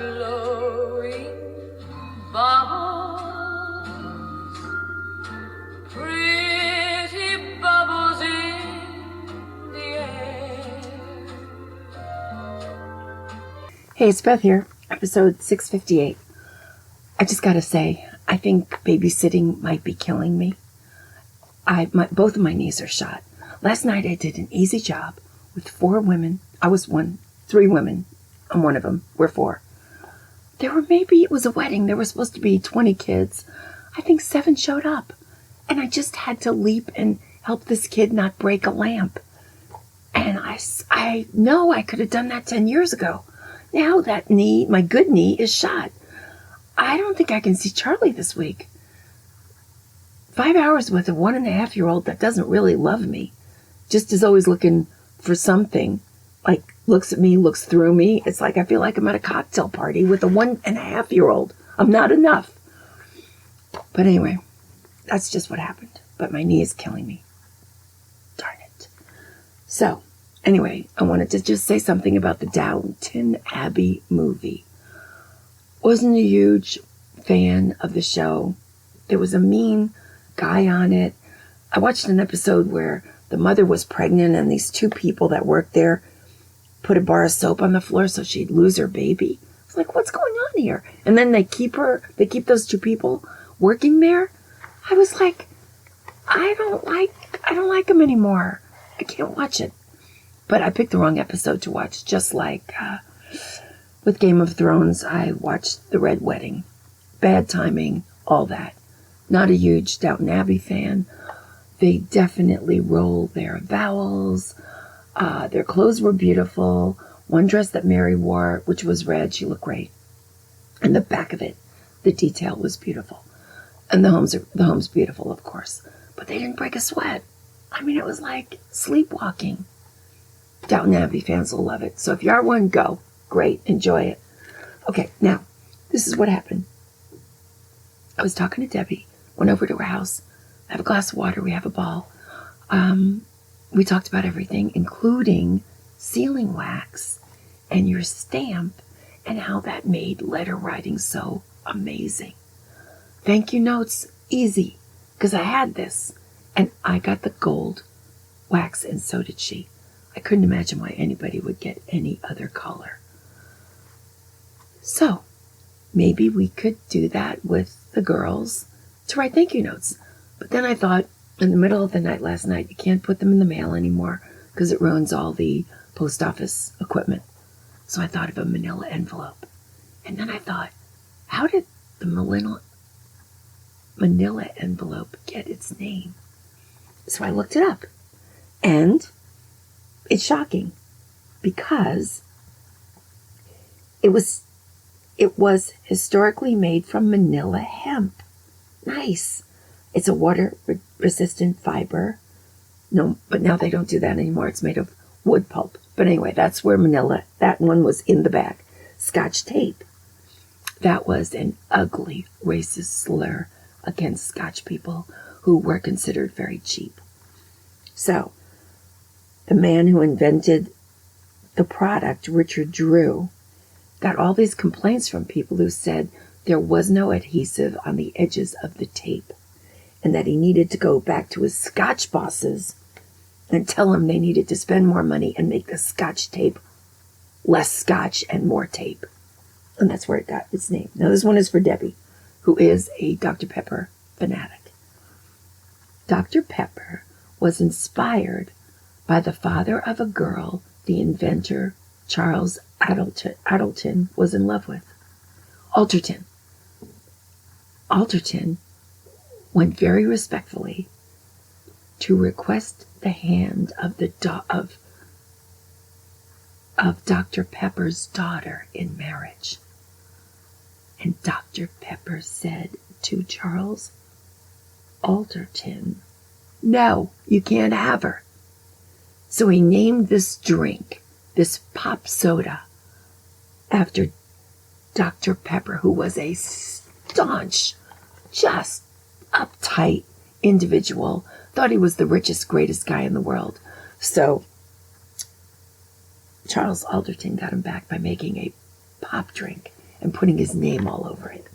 glowing bubbles, pretty bubbles in the air. Hey, it's Beth here, episode 658. I just gotta say, I think babysitting might be killing me. Both of my knees are shot. Last night I did an easy job with 4 women. I was 3 women. I'm one of them. We're 4. It was a wedding. There were supposed to be 20 kids. I think 7 showed up. And I just had to leap and help this kid not break a lamp. And I know I could have done that 10 years ago. Now that knee, my good knee, is shot. I don't think I can see Charlie this week. 5 hours with a 1.5-year-old that doesn't really love me. Just is always looking for something. Like, looks at me, looks through me. It's like I feel like I'm at a cocktail party with a 1.5-year-old. I'm not enough. But anyway, that's just what happened. But my knee is killing me. Darn it. So, anyway, I wanted to just say something about the Downton Abbey movie. Wasn't a huge fan of the show. There was a mean guy on it. I watched an episode where the mother was pregnant and these 2 people that worked there put a bar of soap on the floor so she'd lose her baby. I was like, what's going on here? And then they keep those 2 people working there. I was like, I don't like them anymore. I can't watch it. But I picked the wrong episode to watch, just like with Game of Thrones, I watched The Red Wedding. Bad timing, all that. Not a huge Downton Abbey fan. They definitely roll their vowels. Their clothes were beautiful. One dress that Mary wore, which was red, she looked great. And the back of it, the detail was beautiful. And the home's beautiful, of course. But they didn't break a sweat. I mean, it was like sleepwalking. Downton Abbey fans will love it. So if you are one, go. Great. Enjoy it. Okay, now, this is what happened. I was talking to Debbie. Went over to her house. I have a glass of water. We have a ball. We talked about everything, including sealing wax and your stamp and how that made letter writing so amazing. Thank you notes, easy, because I had this. And I got the gold wax, and so did she. I couldn't imagine why anybody would get any other color. So, maybe we could do that with the girls to write thank you notes. But then I thought, in the middle of the night last night, you can't put them in the mail anymore because it ruins all the post office equipment. So I thought of a manila envelope. And then I thought, how did the manila envelope get its name? So I looked it up. And it's shocking because it was historically made from Manila hemp. Nice. It's a water-resistant fiber. No, but now they don't do that anymore. It's made of wood pulp. But anyway, that's where Manila, that one was in the bag. Scotch tape. That was an ugly racist slur against Scotch people who were considered very cheap. So, the man who invented the product, Richard Drew, got all these complaints from people who said there was no adhesive on the edges of the tape and that he needed to go back to his Scotch bosses and tell them they needed to spend more money and make the Scotch tape less Scotch and more tape. And that's where it got its name. Now, this one is for Debbie, who is a Dr. Pepper fanatic. Dr. Pepper was inspired by the father of a girl the inventor Charles Alderton was in love with. Alderton went very respectfully to request the hand of Dr. Pepper's daughter in marriage. And Dr. Pepper said to Charles Alderton, "No, you can't have her." So he named this drink, this pop soda, after Dr. Pepper, who was a staunch, just uptight individual, thought he was the richest, greatest guy in the world. So Charles Alderton got him back by making a pop drink and putting his name all over it.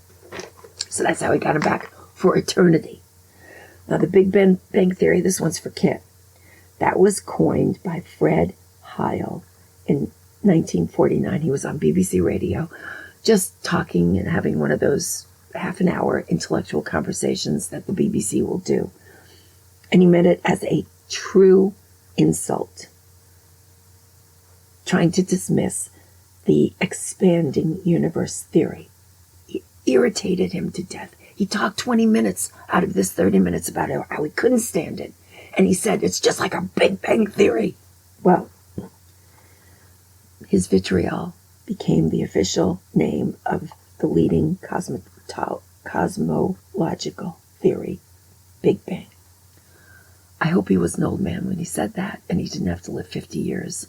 So that's how he got him back for eternity. Now, the Big Bang Theory, this one's for Kit. That was coined by Fred Heil in 1949. He was on BBC Radio, just talking and having one of those half-an-hour intellectual conversations that the BBC will do. And he meant it as a true insult, trying to dismiss the expanding universe theory. It irritated him to death. He talked 20 minutes out of this 30 minutes about how he couldn't stand it. And he said, it's just like a Big Bang Theory. Well, his vitriol became the official name of the leading cosmological theory, Big Bang. I hope he was an old man when he said that, and he didn't have to live 50 years.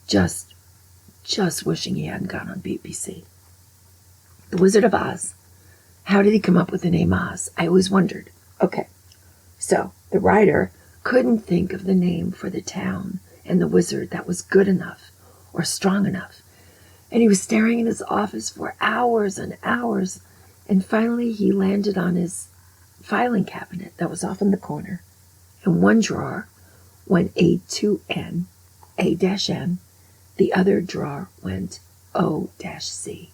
Just wishing he hadn't gone on BBC. The Wizard of Oz. How did he come up with the name Oz? I always wondered. Okay, so the writer couldn't think of the name for the town and the wizard that was good enough or strong enough. And he was staring in his office for hours and hours, and finally he landed on his filing cabinet that was off in the corner. In one drawer went A-N, A-N. The other drawer went O-C.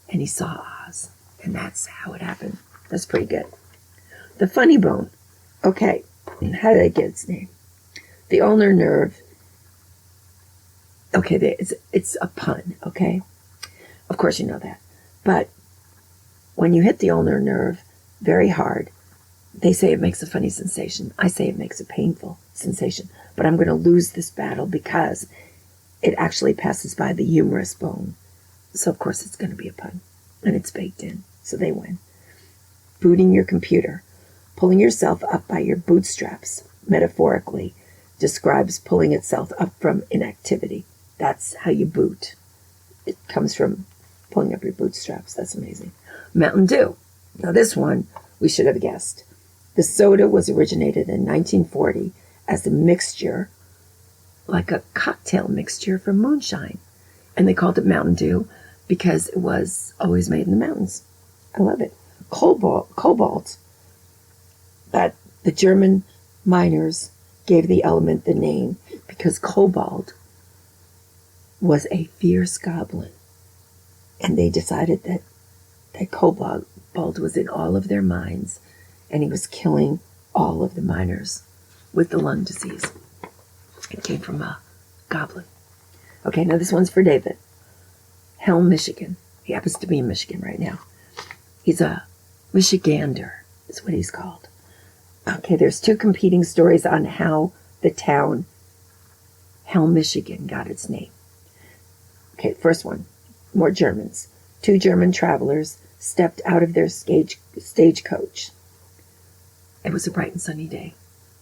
And he saw Oz. And that's how it happened. That's pretty good. The funny bone. Okay, how did I get its name? The ulnar nerve. Okay, it's a pun, okay? Of course you know that. But when you hit the ulnar nerve very hard, they say it makes a funny sensation. I say it makes a painful sensation. But I'm going to lose this battle because it actually passes by the humerus bone. So, of course, it's going to be a pun. And it's baked in. So they win. Booting your computer. Pulling yourself up by your bootstraps, metaphorically, describes pulling itself up from inactivity. That's how you boot. It comes from pulling up your bootstraps. That's amazing. Mountain Dew. Now this one, we should have guessed. The soda was originated in 1940 as a mixture, like a cocktail mixture for moonshine. And they called it Mountain Dew because it was always made in the mountains. I love it. Cobalt, that the German miners gave the element the name because cobalt was a fierce goblin. And they decided that cobalt was in all of their mines, and he was killing all of the miners with the lung disease. It came from a goblin. Okay, now this one's for David. Helm, Michigan. He happens to be in Michigan right now. He's a Michigander, is what he's called. Okay, there's two competing stories on how the town Helm, Michigan got its name. Okay, first one, more Germans. Two German travelers stepped out of their stagecoach. It was a bright and sunny day.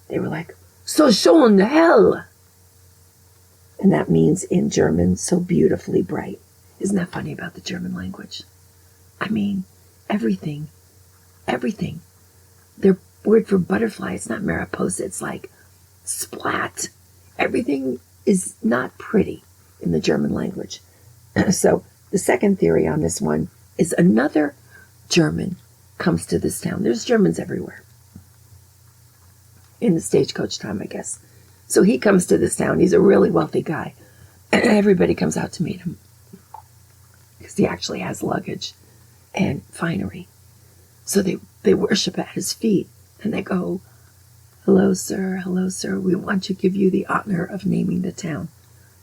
They were like, so schön hell. And that means in German, so beautifully bright. Isn't that funny about the German language? I mean, everything. Their word for butterfly, it's not mariposa, it's like splat. Everything is not pretty in the German language. So the second theory on this one is another German comes to this town. There's Germans everywhere. In the stagecoach time, I guess. So he comes to this town. He's a really wealthy guy. And everybody comes out to meet him. Because he actually has luggage and finery. So they worship at his feet. And they go, hello, sir. We want to give you the honor of naming the town.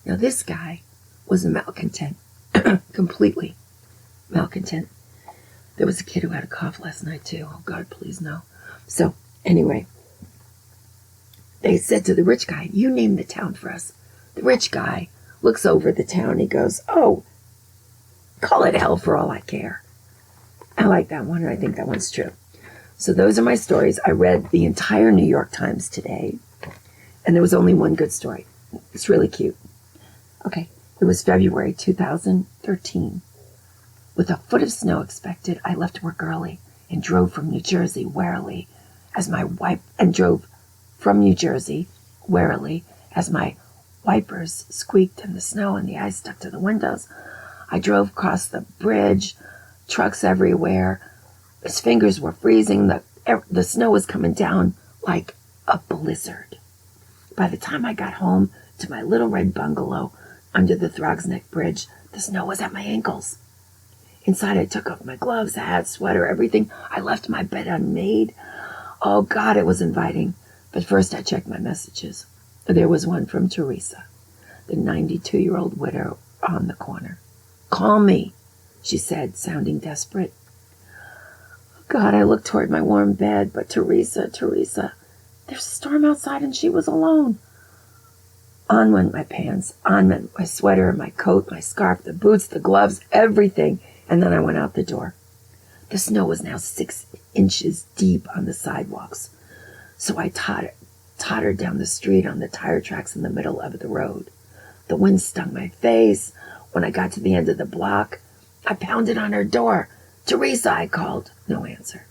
Now, this guy was a malcontent. Completely malcontent. There was a kid who had a cough last night, too. Oh, God, please, no. So, anyway, they said to the rich guy, you name the town for us. The rich guy looks over the town. He goes, oh, call it hell for all I care. I like that one, and I think that one's true. So those are my stories. I read the entire New York Times today, and there was only one good story. It's really cute. Okay, it was February 2013. With a foot of snow expected, I left work early and drove from New Jersey warily as my wipers squeaked in the snow and the ice stuck to the windows. I drove across the bridge, trucks everywhere. His fingers were freezing. The snow was coming down like a blizzard. By the time I got home to my little red bungalow under the Throgsneck Bridge, the snow was at my ankles. Inside, I took off my gloves, hat, sweater, everything. I left my bed unmade. Oh, God, it was inviting. But first, I checked my messages. There was one from Teresa, the 92-year-old widow on the corner. "Call me," she said, sounding desperate. God, I looked toward my warm bed, but Teresa, there's a storm outside and she was alone. On went my pants, on went my sweater, my coat, my scarf, the boots, the gloves, everything, and then I went out the door. The snow was now 6 inches deep on the sidewalks, so I tottered down the street on the tire tracks in the middle of the road. The wind stung my face. When I got to the end of the block, I pounded on her door. "Teresa," I called. No answer.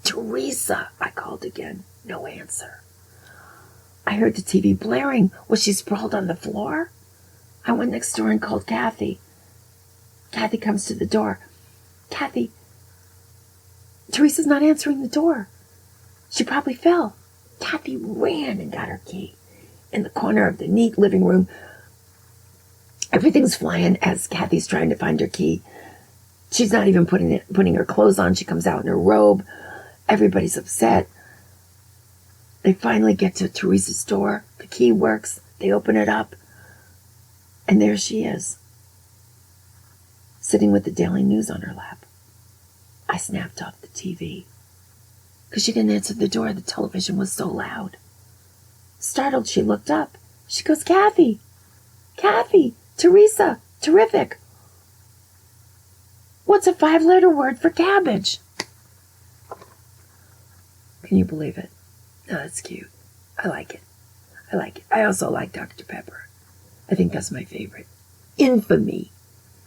"Teresa," I called again. No answer. I heard the TV blaring. Was she sprawled on the floor? I went next door and called Kathy. Kathy comes to the door. "Kathy, Teresa's not answering the door. She probably fell." Kathy ran and got her key. In the corner of the neat living room, everything's flying as Kathy's trying to find her key. She's not even putting her clothes on. She comes out in her robe. Everybody's upset. They finally get to Teresa's door. The key works. They open it up. And there she is, sitting with the Daily News on her lap. I snapped off the TV because she didn't answer the door. The television was so loud. Startled, she looked up. She goes, Kathy, Teresa, terrific. What's a 5-letter word for cabbage?" Can you believe it? Oh, that's cute. I like it. I also like Dr. Pepper. I think that's my favorite. Infamy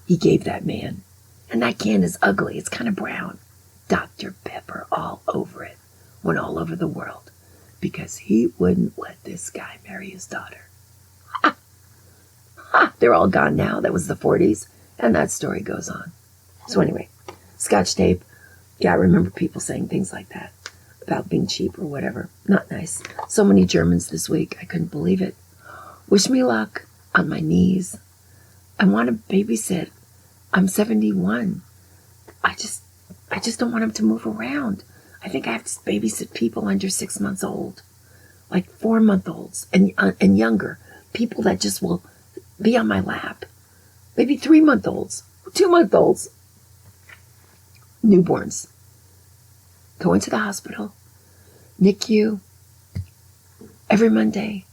he gave that man. And that can is ugly. It's kind of brown. Dr. Pepper all over it. Went all over the world. Because he wouldn't let this guy marry his daughter. Ha! Ha! They're all gone now. That was the 40s. And that story goes on. So anyway, Scotch tape. Yeah, I remember people saying things like that about being cheap or whatever. Not nice. So many Germans this week. I couldn't believe it. Wish me luck. On my knees. I want to babysit. I'm 71. I just don't want him to move around. I think I have to babysit people under 6 months old. Like 4-month-olds and younger. People that just will be on my lap. Maybe 3-month-olds. 2-month-olds. Newborns. Go into the hospital. NICU. Every Monday.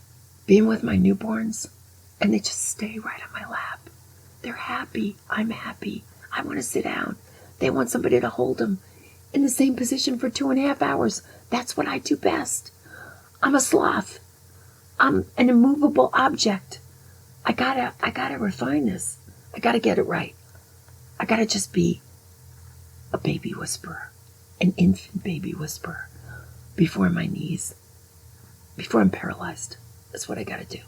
Being with my newborns. And they just stay right on my lap. They're happy. I'm happy. I want to sit down. They want somebody to hold them in the same position for 2.5 hours. That's what I do best. I'm a sloth. I'm an immovable object. I gotta refine this. I gotta get it right. I gotta just be a baby whisperer, an infant baby whisperer before my knees, before I'm paralyzed. That's what I gotta do.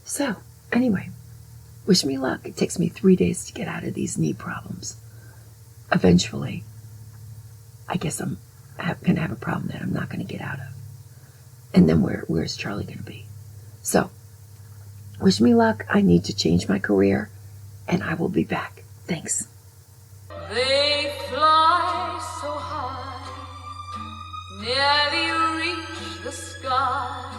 So, anyway, wish me luck. It takes me 3 days to get out of these knee problems. Eventually, I guess I'm going to have a problem that I'm not going to get out of. And then where's Charlie going to be? So, wish me luck. I need to change my career, and I will be back. Thanks. They fly so high, nearly reach the sky.